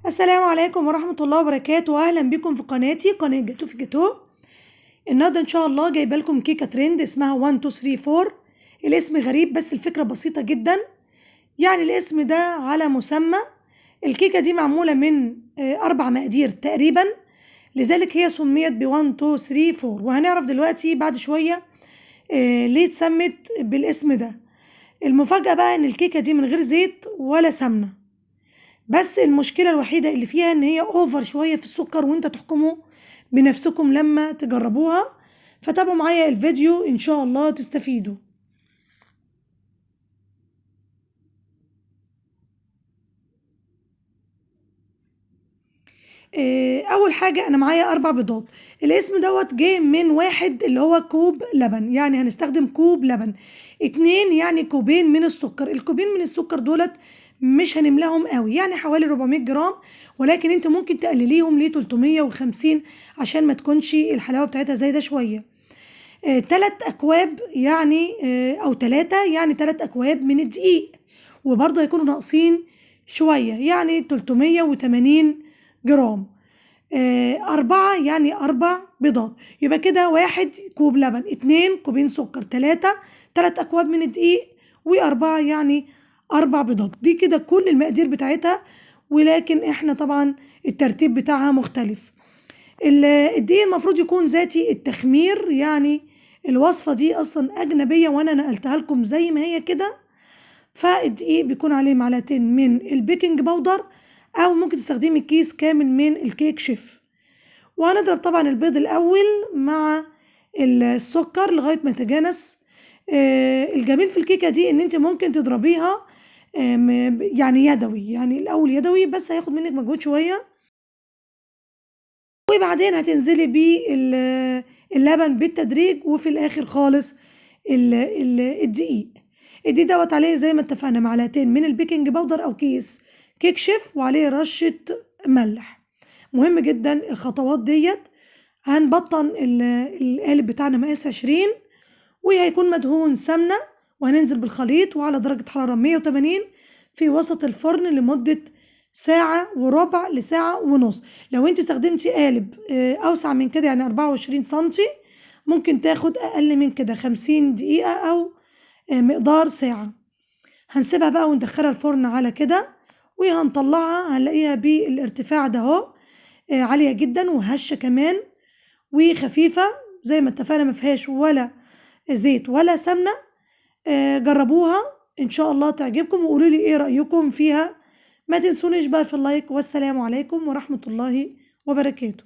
السلام عليكم ورحمة الله وبركاته. أهلا بكم في قناتي قناة جاتو في جاتو. النهارده إن شاء الله جايبة لكم كيكة ترند اسمها 1 2 3 4. الاسم غريب بس الفكرة بسيطة جدا، يعني الاسم ده على مسمى. الكيكة دي معمولة من 4 مقادير تقريبا، لذلك هي سميت ب 1 2 3 4، وهنعرف دلوقتي بعد شوية ليه اتسمت بالاسم ده. المفاجأة بقى إن الكيكة دي من غير زيت ولا سمنة، بس المشكلة الوحيدة اللي فيها ان هي اوفر شوية في السكر، وانت تحكموا بنفسكم لما تجربوها. فتابعوا معايا الفيديو ان شاء الله تستفيدوا. اول حاجة انا معايا 4 بيضات. الاسم دوت جه من 1 اللي هو كوب لبن، يعني هنستخدم كوب لبن. 2 يعني كوبين من السكر. الكوبين من السكر دولت مش هنملاهم قوي، يعني حوالي 400 جرام، ولكن انت ممكن تقلليهم ل 350 عشان ما تكونش الحلاوة بتاعتها زايدة شوية. 3 اكواب يعني او 3 يعني 3 اكواب من الدقيق، وبرضه هيكونوا ناقصين شوية يعني 380 جرام. 4 يعني 4 بيضات، يبقى كده 1 كوب لبن، 2 كوبين سكر، 3 أكواب من الدقيق، و4 يعني 4 بيضات. دي كده كل المقادير بتاعتها، ولكن احنا طبعا الترتيب بتاعها مختلف. الدقيق المفروض يكون ذاتي التخمير، يعني الوصفة دي أصلا أجنبية وأنا نقلتها لكم زي ما هي كده. فالدقيق بيكون عليه 2 معلقة من البيكنج باودر، او ممكن تستخدمي كيس كامل من الكيك شيف. وهنضرب طبعا البيض الاول مع السكر لغايه ما يتجانس. الجميل في الكيكه دي ان انت ممكن تضربيها يعني يدوي، يعني الاول يدوي بس هياخد منك مجهود شويه، وبعدين هتنزلي باللبن بالتدريج، وفي الاخر خالص الدقيق. الدقيق دوت عليه زي ما اتفقنا 2 معلقة من البيكنج باودر او كيس كيك شيف، وعليه رشة ملح. مهم جدا الخطوات ديت. هنبطن القالب بتاعنا مقاس 20، وهيكون مدهون سمنة، وهننزل بالخليط وعلى درجة حرارة 180 في وسط الفرن لمدة 1:15 لساعة ونص. لو انت استخدمتي قالب اوسع من كده يعني 24 سنتي، ممكن تاخد اقل من كده 50 دقيقة او مقدار ساعة. هنسيبها بقى وندخلها الفرن على كده، وهنطلعها هنلاقيها بالارتفاع ده اهو، عالية جدا وهشة كمان وخفيفة زي ما اتفقنا، مفيهاش ولا زيت ولا سمنة. جربوها ان شاء الله تعجبكم، وقولوا لي ايه رأيكم فيها. ما تنسونيش بقى في اللايك، والسلام عليكم ورحمة الله وبركاته.